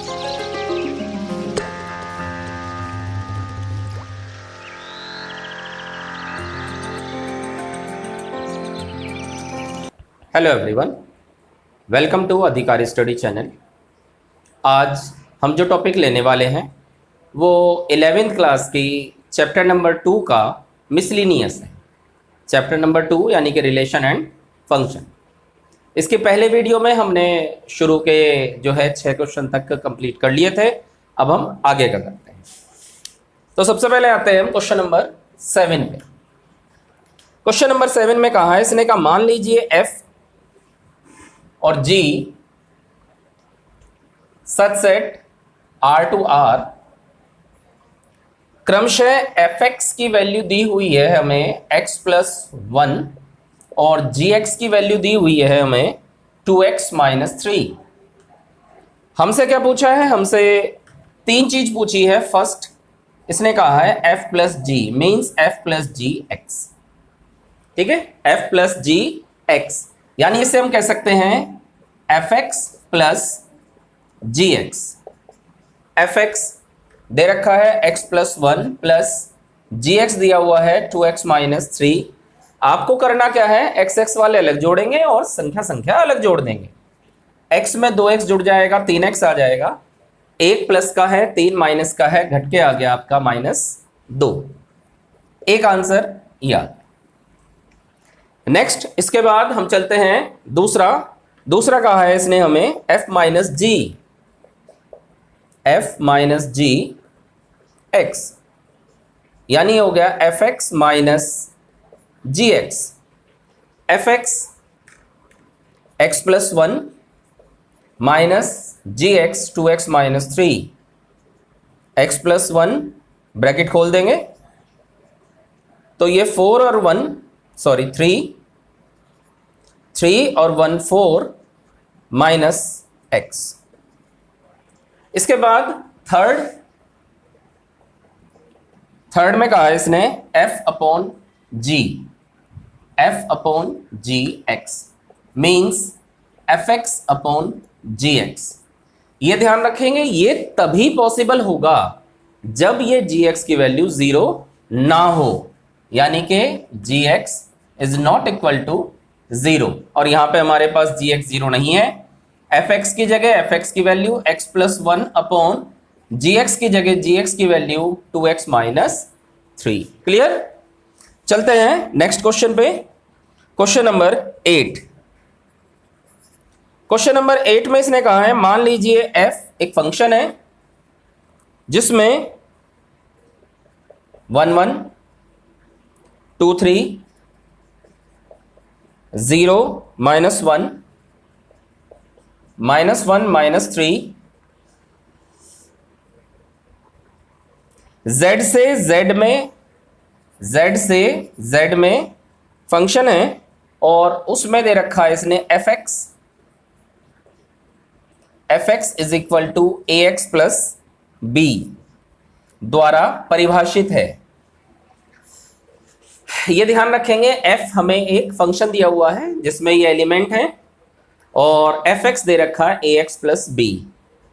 Hello everyone, welcome to अधिकारी study channel. आज हम जो टॉपिक लेने वाले हैं वो 11th क्लास की चैप्टर नंबर 2 का मिसलिनियस है। चैप्टर नंबर 2 यानी कि रिलेशन एंड फंक्शन। इसके पहले वीडियो में हमने शुरू के जो है 6 क्वेश्चन तक कंप्लीट कर लिए थे। अब हम आगे का करते हैं। तो सबसे पहले आते हैं हम क्वेश्चन नंबर 7 पे। क्वेश्चन नंबर 7 में कहा है, इसने कहा मान लीजिए f और g such set R to R क्रमशः fx की वैल्यू दी हुई है हमें x+1 और gx की वैल्यू दी हुई है हमें 2x-3। हमसे क्या पूछा है? हमसे 3 चीज पूछी है। फर्स्ट इसने कहा है f प्लस जी मीन्स f प्लस जी एक्स। ठीक है, f प्लस जी एक्स यानी इसे हम कह सकते हैं fx प्लस जी एक्स। fx दे रखा है x+1 प्लस gx दिया हुआ है 2x-3। आपको करना क्या है, x वाले अलग जोड़ेंगे और संख्या अलग जोड़ देंगे। x में 2x जुड़ जाएगा, 3x आ जाएगा। 1 प्लस का है, 3 माइनस का है, घट के आ गया आपका -2। एक आंसर याद। नेक्स्ट इसके बाद हम चलते हैं दूसरा कहा है इसने हमें f माइनस जी एक्स यानी हो गया fx माइनस जी एक्स। fx x+1 माइनस जी एक्स 2x-3। x+1 ब्रैकेट खोल देंगे तो ये 4 और 1 सॉरी 3 और 1 4 माइनस x। इसके बाद थर्ड में कहा है इसने f अपॉन जी एक्स मीन्स fx अपॉन जी एक्स। ये ध्यान रखेंगे, ये तभी पॉसिबल होगा जब ये gx की वैल्यू 0 ना हो, यानी कि gx is not equal to 0। और यहां पे हमारे पास gx 0 नहीं है। fx की जगह fx की वैल्यू x+1 अपॉन gx की जगह gx की वैल्यू 2x-3। क्लियर? चलते हैं नेक्स्ट क्वेश्चन पे। Question number 8। क्वेश्चन नंबर 8 में इसने कहा है मान लीजिए f एक फंक्शन है जिसमें 1 1 2 3 0 -1 -1 -3 z से z में फंक्शन है और उसमें दे रखा है इसने fx is equal to ax plus b द्वारा परिभाषित है। ये ध्यान रखेंगे, f हमें एक फंक्शन दिया हुआ है जिसमें ये एलिमेंट है और fx दे रखा है ax प्लस b।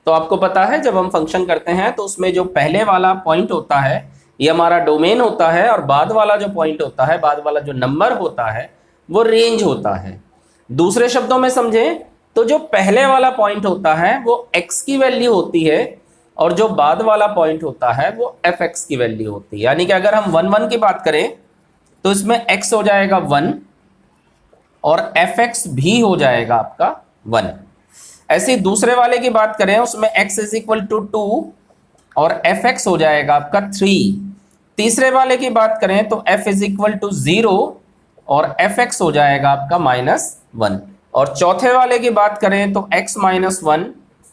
तो आपको पता है जब हम फंक्शन करते हैं तो उसमें जो पहले वाला पॉइंट होता है ये हमारा डोमेन होता है और बाद वाला जो पॉइंट होता है, बाद वाला जो नंबर होता है वो रेंज होता है। दूसरे शब्दों में समझें तो जो पहले वाला पॉइंट होता है वो x की वैल्यू होती है और जो बाद वाला पॉइंट होता है वो fx की वैल्यू होती है। यानी कि अगर हम 1 1 की बात करें तो इसमें x हो जाएगा 1 और fx भी हो जाएगा आपका 1। ऐसे दूसरे वाले की बात करें उसमें x इज इक्वल टू 2 और fx हो जाएगा आपका 3। तीसरे वाले की बात करें तो f इज इक्वल टू 0 और fx हो जाएगा आपका -1। और चौथे वाले की बात करें तो x -1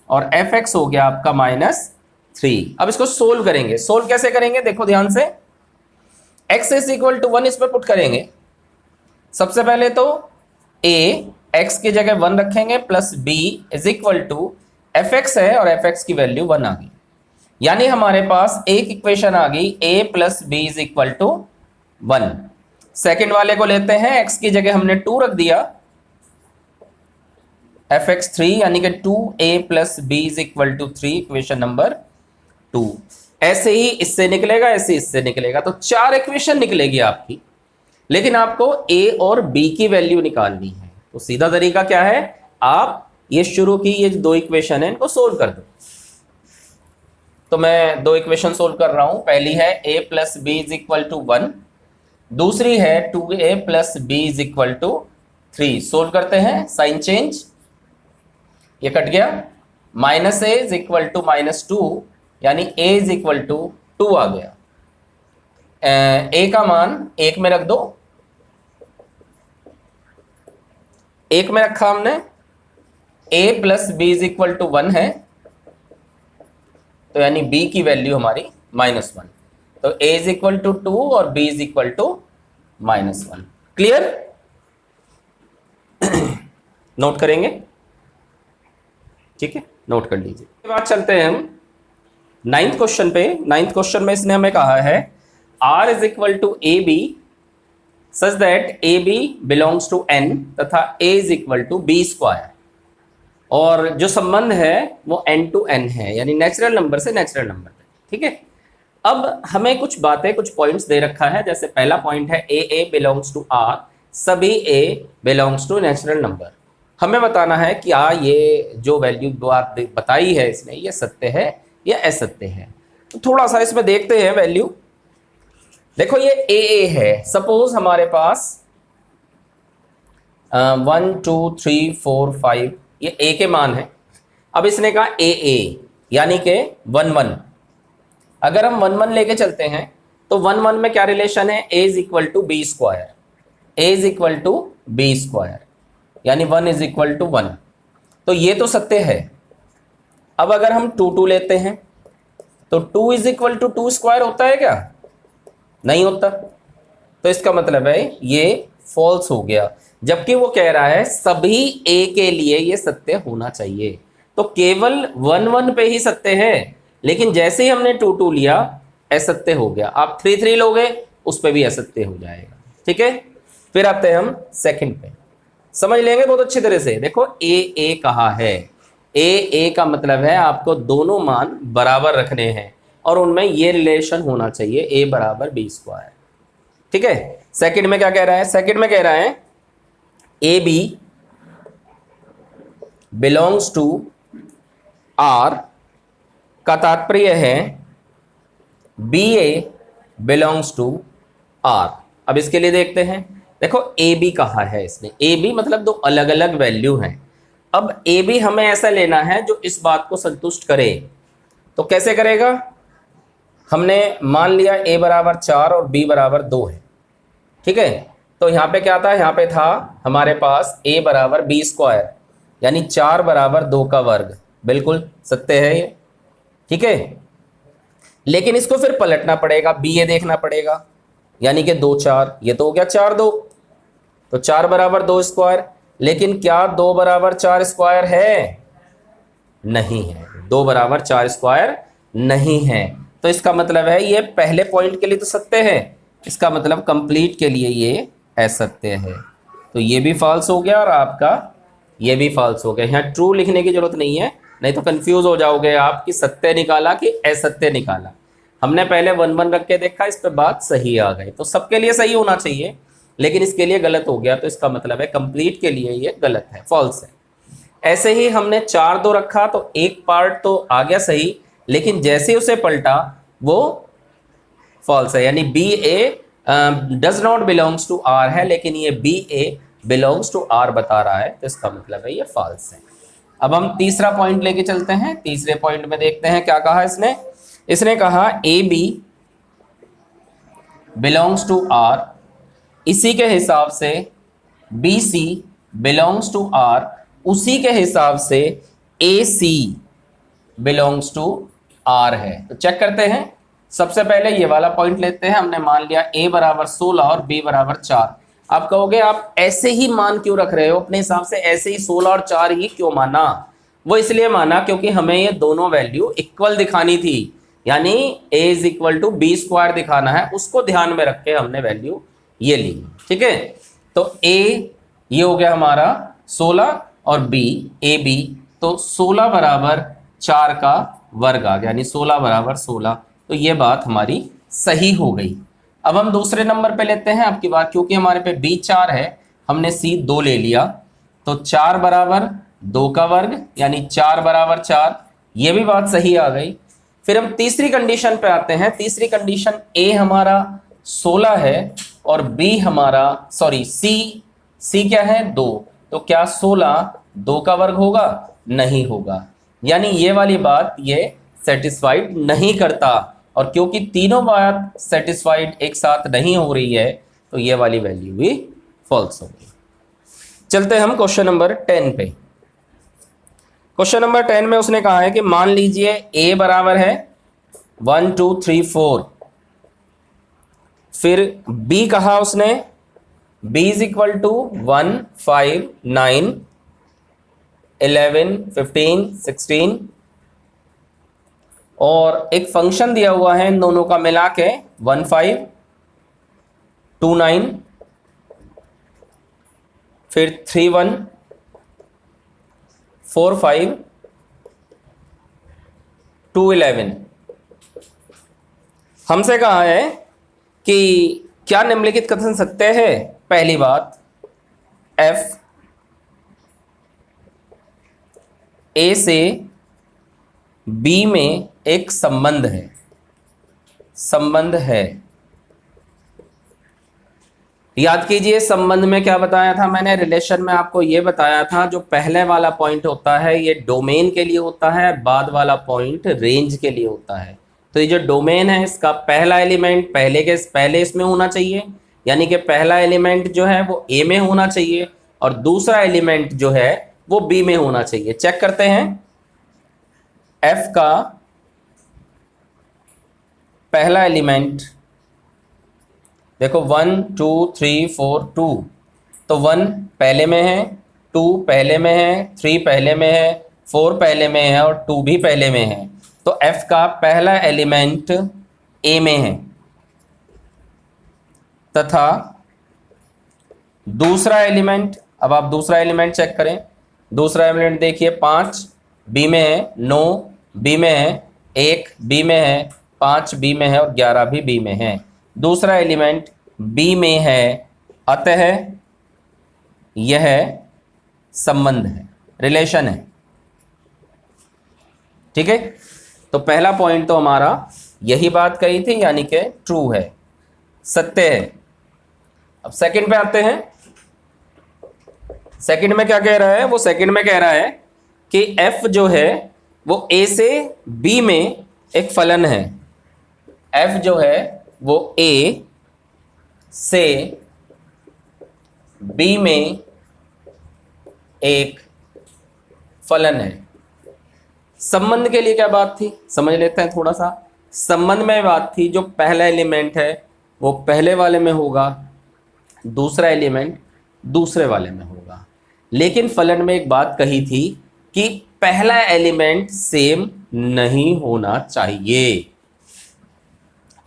और fx हो गया आपका -3। अब इसको सोल्व करेंगे। सोल्व कैसे करेंगे देखो ध्यान से। x इज इक्वल टू 1 इसमें पुट करेंगे। सबसे पहले तो a x की जगह 1 रखेंगे plus b is equal to fx है और fx की वैल्यू 1 आ गई। यानी हमारे पास एक इक्वेशन आ गई a plus B is equal to 1। Second वाले को लेते हैं, x की जगह हमने 2 रख दिया fx3 यानी कि 2a plus B is equal to 3, equation number 2। ऐसे ही इससे निकलेगा, ऐसे इससे निकलेगा, तो 4 इक्वेशन निकलेगी आपकी, लेकिन आपको a और b की वैल्यू निकालनी है। तो सीधा तरीका क्या है, आप ये शुरू की ये 2 इक्वेशन है इनको सोल्व कर दो। तो मैं 2 इक्वेशन सोल्व कर रहा हूं। पहली है a plus B is equal to 1, दूसरी है 2a plus B is equal to 3। Solve करते हैं, साइन चेंज, ये कट गया, minus A is equal to -2 यानी a इज इक्वल टू 2 आ गया। a का मान 1 में रख दो, 1 में रखा हमने, a plus B is equal to 1 है, तो यानी b की वैल्यू हमारी -1। तो a इज इक्वल टू 2 और b is equal to -1। Clear? Note करेंगे, ठीक है, नोट कर लीजिए। इसके बाद चलते हैं हम 9th क्वेश्चन पे। 9th क्वेश्चन में इसने हमें कहा है r is equal to A B such that A B belongs to n तथा a is equal to B square, और जो संबंध है वो n टू n है, यानी नेचुरल नंबर से नेचुरल नंबर तक। ठीक है, अब हमें कुछ बातें, कुछ पॉइंट्स दे रखा है। जैसे पहला पॉइंट है a बिलोंग्स टू r, सभी a belongs to natural number. हमें बताना है कि ये जो वैल्यू बात बताई है इसने, ये सत्य है या असत्य है। तो थोड़ा सा इसमें देखते हैं वैल्यू। देखो ये a है, सपोज हमारे पास 1 2 3 4 5 ये a के मान है। अब इसने कहा a यानी कि 1 1। अगर हम 1 1 लेके चलते हैं तो 1 1 में क्या रिलेशन है, a is equal to B square, a is equal to B square, यानी 1 इज इक्वल टू 1। तो ये तो सत्य है। अब अगर हम 2 2 लेते हैं तो 2 इज इक्वल टू 2 स्क्वायर होता है क्या? नहीं होता। तो इसका मतलब है ये फॉल्स हो गया, जबकि वो कह रहा है सभी a के लिए ये सत्य होना चाहिए। तो केवल 1 1 पे ही सत्य है, लेकिन जैसे ही हमने 2 2 लिया असत्य हो गया। आप 3 3 लोगे उस पर भी असत्य हो जाएगा। ठीक है, फिर आते हैं हम सेकंड पे, समझ लेंगे बहुत अच्छी तरह से। देखो a कहा है, a का मतलब है आपको दोनों मान बराबर रखने हैं और उनमें ये रिलेशन होना चाहिए a बराबर बी स्क्वायर। ठीक है, सेकंड में क्या कह रहा है, सेकंड में कह रहा है A B belongs to R का तात्पर्य है B A belongs to R. अब इसके लिए देखते हैं, देखो ए बी कहा है इसने, ए बी मतलब दो अलग अलग वैल्यू हैं। अब ए बी हमें ऐसा लेना है जो इस बात को संतुष्ट करे। तो कैसे करेगा, हमने मान लिया a बराबर 4 और b बराबर 2 है। ठीक है, तो यहाँ पे क्या था, यहाँ पे था हमारे पास a बराबर बी स्क्वायर, यानी 4 बराबर 2 का वर्ग। बिल्कुल सत्य है ये। ठीक है, लेकिन इसको फिर पलटना पड़ेगा, बी ए देखना पड़ेगा, यानी कि 2 4, ये तो हो गया 4 2, तो 4 बराबर 2 स्क्वायर। लेकिन क्या 2 बराबर 4 स्क्वायर है? नहीं है, 2 बराबर 4 स्क्वायर नहीं है। तो इसका मतलब है ये पहले पॉइंट के लिए तो सत्य है, इसका मतलब कंप्लीट के लिए ये असत्य है। तो ये भी फॉल्स हो गया और आपका ये भी फॉल्स हो गया। यहाँ ट्रू लिखने की जरूरत नहीं है, नहीं तो कंफ्यूज हो जाओगे आप कि सत्य निकाला कि असत्य निकाला। हमने पहले 1 1 रख के देखा, इस पर बात सही आ गई। तो सबके लिए सही होना चाहिए, लेकिन इसके लिए गलत हो गया, तो इसका मतलब है कंप्लीट के लिए ये गलत है, फॉल्स है। ऐसे ही हमने 4 2 रखा तो एक पार्ट तो आ गया सही, लेकिन जैसे उसे पलटा वो फॉल्स है, यानी B A does not belongs to R है, लेकिन ये B A belongs to R बता रहा है, तो इसका मतलब है ये फॉल्स है। अब हम तीसरा पॉइंट लेके चलते हैं। तीसरे पॉइंट में देखते हैं क्या कहा इसने। इसने कहा A B belongs to R, इसी के हिसाब से B C belongs to R, उसी के हिसाब से A C belongs to R है। तो चेक करते हैं। सबसे पहले ये वाला पॉइंट लेते हैं। हमने मान लिया a बराबर 16 और b बराबर 4। आप कहोगे आप ऐसे ही मान क्यों रख रहे हो अपने हिसाब से, ऐसे ही 16 और 4 ही क्यों माना? वो इसलिए माना क्योंकि हमें ये दोनों वैल्यू इक्वल दिखानी थी, यानी a is equal to B square दिखाना है, उसको ध्यान में रख के हमने वैल्यू ये ली। ठीक है, तो a ये हो गया हमारा 16 और बी ए बी, तो 16 बराबर 4 का वर्ग आ गया, यानी 16 बराबर 16। तो ये बात हमारी सही हो गई। अब हम दूसरे नंबर पे लेते हैं आपकी बात, क्योंकि हमारे पे बी 4 है, हमने सी 2 ले लिया, तो 4 बराबर 2 का वर्ग यानी 4 बराबर 4, ये भी बात सही आ गई। फिर हम तीसरी कंडीशन पे आते हैं। तीसरी कंडीशन ए हमारा 16 है और बी हमारा सी क्या है 2, तो क्या 16 2 का वर्ग होगा? नहीं होगा, यानी ये वाली बात ये सेटिस्फाइड नहीं करता। और क्योंकि तीनों बात सेटिस्फाइड एक साथ नहीं हो रही है, तो ये वाली वैल्यू भी फॉल्स होगी। चलते हैं हम क्वेश्चन नंबर 10 पे। क्वेश्चन नंबर 10 में उसने कहा है कि मान लीजिए a बराबर है 1 2 3 4, फिर b कहा उसने b इज इक्वल टू 1 5 9 11 15 16, और एक फंक्शन दिया हुआ है इन दोनों का मिला के 1 5 2 9, फिर 3 1 4 5 2 11। हमसे कहा है कि क्या निम्नलिखित कथन सत्य है? पहली बात, f a से b में एक संबंध है। याद कीजिए संबंध में क्या बताया था मैंने, रिलेशन में आपको ये बताया था जो पहले वाला पॉइंट होता है ये डोमेन के लिए होता है, बाद वाला पॉइंट रेंज के लिए होता है। तो ये जो डोमेन है इसका पहला एलिमेंट पहले इसमें होना चाहिए, यानी कि पहला एलिमेंट जो है वो ए में होना चाहिए और दूसरा एलिमेंट जो है वो बी में होना चाहिए। चेक करते हैं, एफ का पहला एलिमेंट देखो 1 2 3 4 2, तो 1 पहले में है, 2 पहले में है, 3 पहले में है, 4 पहले में है और 2 भी पहले में है। तो f का पहला एलिमेंट a में है, तथा दूसरा एलिमेंट, अब आप दूसरा एलिमेंट चेक करें, दूसरा एलिमेंट देखिए 5 b में है, 9 b में है, 1 b में है, 5 b में है और 11 भी b में है। दूसरा एलिमेंट b में है, अतः यह संबंध है, रिलेशन है। ठीक है, तो पहला पॉइंट तो हमारा यही बात कही थी, यानी कि ट्रू है, सत्य है। अब सेकंड पे आते हैं। सेकंड में क्या कह रहा है? वो सेकंड में कह रहा है कि f जो है वो a से b में एक फलन है। f जो है वो a से b में एक फलन है। संबंध के लिए क्या बात थी समझ लेते हैं थोड़ा सा। संबंध में बात थी जो पहला एलिमेंट है वो पहले वाले में होगा, दूसरा एलिमेंट दूसरे वाले में होगा। लेकिन फलन में एक बात कही थी कि पहला एलिमेंट सेम नहीं होना चाहिए।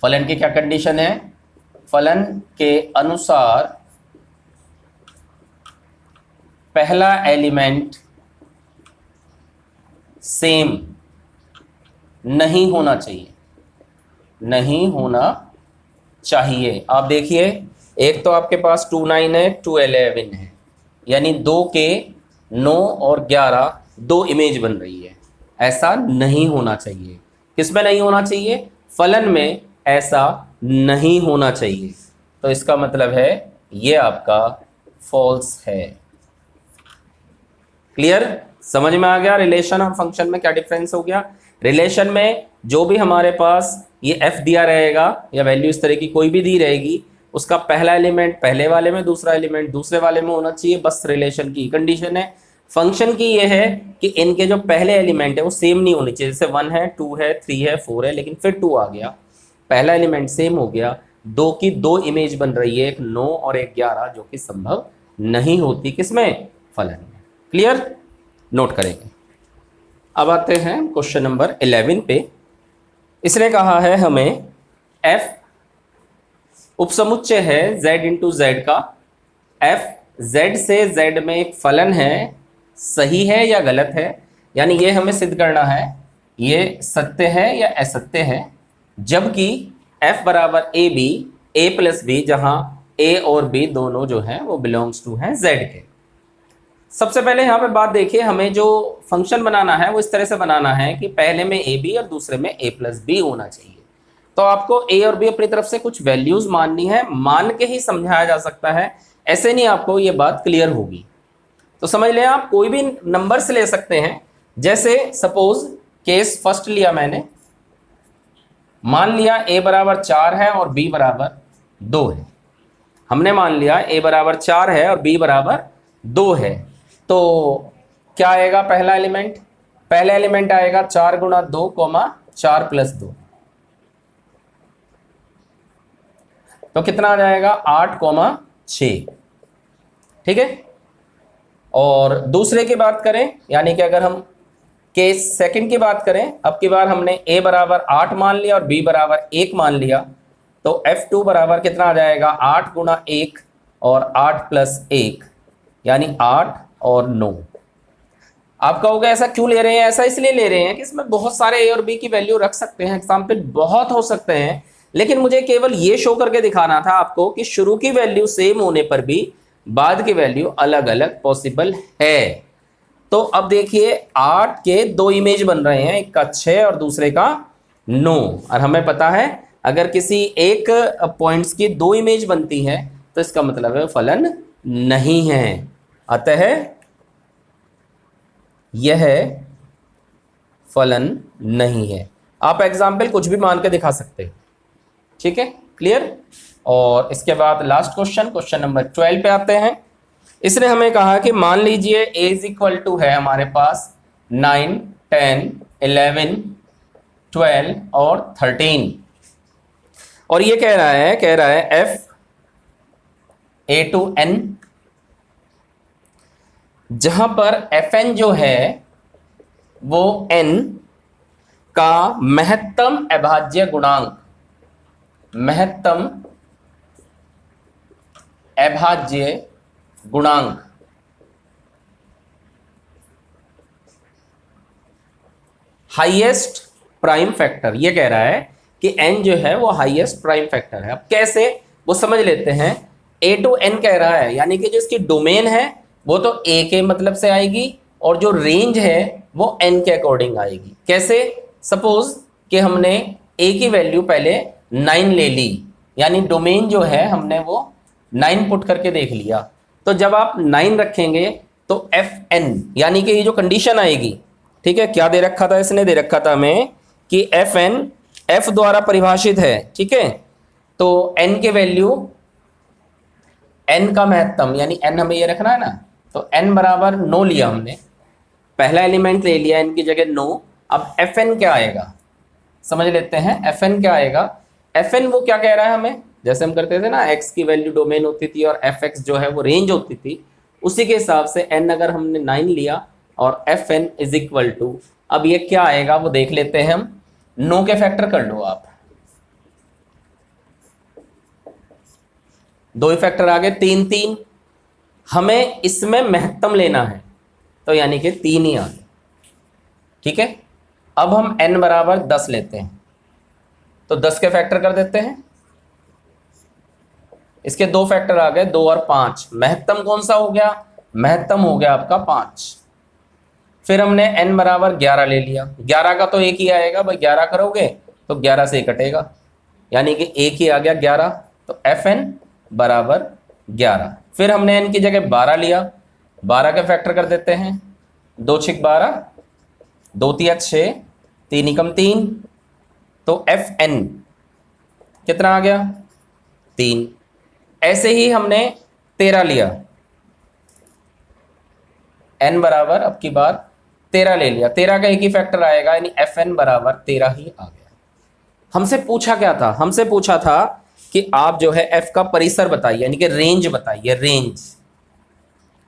फलन की क्या कंडीशन है? फलन के अनुसार पहला एलिमेंट सेम नहीं होना चाहिए। आप देखिए, एक तो आपके पास 2 9 है, 2 11 है, यानी 2 के 9 और 11 दो इमेज बन रही है। ऐसा नहीं होना चाहिए। किसमें नहीं होना चाहिए? फलन में ऐसा नहीं होना चाहिए। तो इसका मतलब है ये आपका फॉल्स है। क्लियर? समझ में आ गया रिलेशन और फंक्शन में क्या डिफरेंस हो गया। रिलेशन में जो भी हमारे पास ये f दिया रहेगा या वैल्यू इस तरह की कोई भी दी रहेगी, उसका पहला एलिमेंट पहले वाले में, दूसरा एलिमेंट दूसरे वाले में होना चाहिए, बस रिलेशन की कंडीशन है। फंक्शन की ये है कि इनके जो पहले एलिमेंट है वो सेम नहीं होनी चाहिए। जैसे 1 है, 2 है, 3 है, 4 है, लेकिन फिर 2 आ गया, पहला एलिमेंट सेम हो गया, 2 की 2 इमेज बन रही है, एक 9 और एक 11, जो कि संभव नहीं होती किसमें? फलन में। क्लियर? नोट करेंगे। अब आते हैं क्वेश्चन नंबर 11 पे। इसने कहा है हमें f उपसमुच्चय है z इंटू जेड का। f z से z में एक फलन है सही है या गलत है, यानी ये हमें सिद्ध करना है ये सत्य है या असत्य है, जबकि f बराबर A B, A plus B, जहां ए और बी दोनों जो है वो बिलोंग्स टू हैं z के। सबसे पहले यहाँ पे बात देखिए, हमें जो फंक्शन बनाना है वो इस तरह से बनाना है कि पहले में ए बी और दूसरे में ए प्लस बी होना चाहिए। तो आपको ए और बी अपनी तरफ से कुछ वैल्यूज माननी है, मान के ही समझाया जा सकता है, ऐसे नहीं आपको ये बात क्लियर होगी। तो समझ लें, आप कोई भी नंबर्स ले सकते हैं। जैसे सपोज केस फर्स्ट लिया मैंने, मान लिया a बराबर 4 है और b बराबर 2 है। हमने मान लिया a बराबर 4 है और b बराबर 2 है, तो क्या आएगा पहला एलिमेंट? पहला एलिमेंट आएगा 4 गुणा 2 कोमा 4 प्लस 2, तो कितना आ जाएगा 8 कोमा 6। ठीक है। और दूसरे की बात करें, यानी कि अगर हम केस सेकंड की बात करें, अब की बार हमने a बराबर 8 मान लिया और b बराबर 1 मान लिया, तो f2 बराबर कितना आ जाएगा 8 गुणा 1 और 8 प्लस 1, यानी 8 और 9। आप कहोगे ऐसा क्यों ले रहे हैं? ऐसा इसलिए ले रहे हैं कि इसमें बहुत सारे a और b की वैल्यू रख सकते हैं, एग्जाम्पल बहुत हो सकते हैं, लेकिन मुझे केवल ये शो करके दिखाना था आपको कि शुरू की वैल्यू सेम होने पर भी बाद की वैल्यू अलग अलग पॉसिबल है। तो अब देखिए 8 के दो इमेज बन रहे हैं, एक का 6 और दूसरे का 9, और हमें पता है अगर किसी एक पॉइंट्स की दो इमेज बनती है तो इसका मतलब है फलन नहीं है, अतः यह फलन नहीं है। आप एग्जाम्पल कुछ भी मान के दिखा सकते हैं। ठीक है, क्लियर। और इसके बाद लास्ट क्वेश्चन नंबर 12 पे आते हैं। इसने हमें कहा कि मान लीजिए a इज इक्वल टू है हमारे पास 9, 10, 11, 12 और 13, और ये कह रहा है f a to n, जहां पर fn जो है वो n का महत्तम अभाज्य गुणांक, महत्तम अभाज्य गुणांक हाईएस्ट प्राइम फैक्टर, ये कह रहा है कि n जो है वो हाईएस्ट प्राइम फैक्टर है। अब कैसे, वो समझ लेते हैं। a to n कह रहा है, यानी कि जो इसकी डोमेन है वो तो a के मतलब से आएगी और जो रेंज है वो n के अकॉर्डिंग आएगी। कैसे? सपोज कि हमने a की वैल्यू पहले 9 ले ली, यानी डोमेन जो है हमने वो 9 पुट करके देख लिया, तो जब आप 9 रखेंगे तो fn, यानी कि ये जो कंडीशन आएगी, ठीक है, क्या दे रखा था इसने? दे रखा था हमें कि fn f द्वारा परिभाषित है। ठीक है, तो n के वैल्यू, n का महत्तम, यानी n हमें ये रखना है ना, तो n बराबर 9 लिया हमने, पहला एलिमेंट ले लिया n की जगह 9। अब fn क्या आएगा समझ लेते हैं। fn क्या आएगा? fn वो क्या कह रहा है हमें, जैसे हम करते थे ना, x की वैल्यू डोमेन होती थी और fx जो है वो रेंज होती थी, उसी के हिसाब से n अगर हमने 9 लिया और fn इज इक्वल टू, अब ये क्या आएगा वो देख लेते हैं हम। 9 के फैक्टर कर लो आप, 2 फैक्टर आ गए, 3 3, हमें इसमें महत्तम लेना है तो यानी कि 3 ही आ गए। ठीक है, अब हम n बराबर 10 लेते हैं, तो 10 के फैक्टर कर देते हैं, इसके 2 फैक्टर आ गए, 2 और 5, महत्तम कौन सा हो गया? महत्तम हो गया आपका 5। फिर हमने n बराबर 11 ले लिया, 11 का तो एक ही आएगा भाई, 11 करोगे तो 11 से कटेगा, यानी कि एक ही आ गया 11, तो fn बराबर 11। फिर हमने n की जगह 12 लिया, 12 के फैक्टर कर देते हैं, 2 छिक 12, 2 तिया 6, 3 एकम 3, तो fn कितना आ गया? 3। ऐसे ही हमने 13 लिया, n बराबर अब की बार 13 ले लिया, 13 का एक ही फैक्टर आएगा, यानी fn बराबर 13 ही आ गया। हमसे पूछा क्या था? हमसे पूछा था कि आप जो है f का परिसर बताइए, यानी कि रेंज बताइए, रेंज।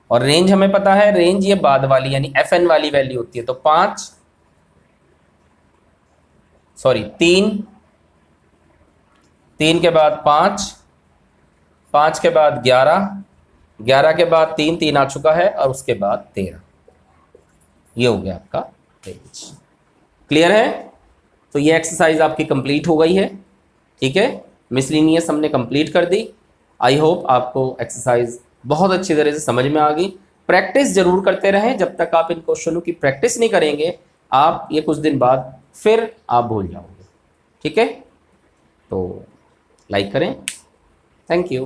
और रेंज हमें पता है, रेंज ये बाद वाली यानी fn वाली वैल्यू होती है, तो 3 के बाद 5 के बाद 11 के बाद 3 आ चुका है, और उसके बाद 13। ये हो गया आपका रेंज। क्लियर है? तो ये एक्सरसाइज आपकी कंप्लीट हो गई है। ठीक है, मिसलिनियस हमने कंप्लीट कर दी। आई होप आपको एक्सरसाइज बहुत अच्छी तरह से समझ में आ गई। प्रैक्टिस जरूर करते रहें, जब तक आप इन क्वेश्चनों की प्रैक्टिस नहीं करेंगे आप ये कुछ दिन बाद फिर आप भूल जाओगे। ठीक है, तो लाइक करें। Thank you.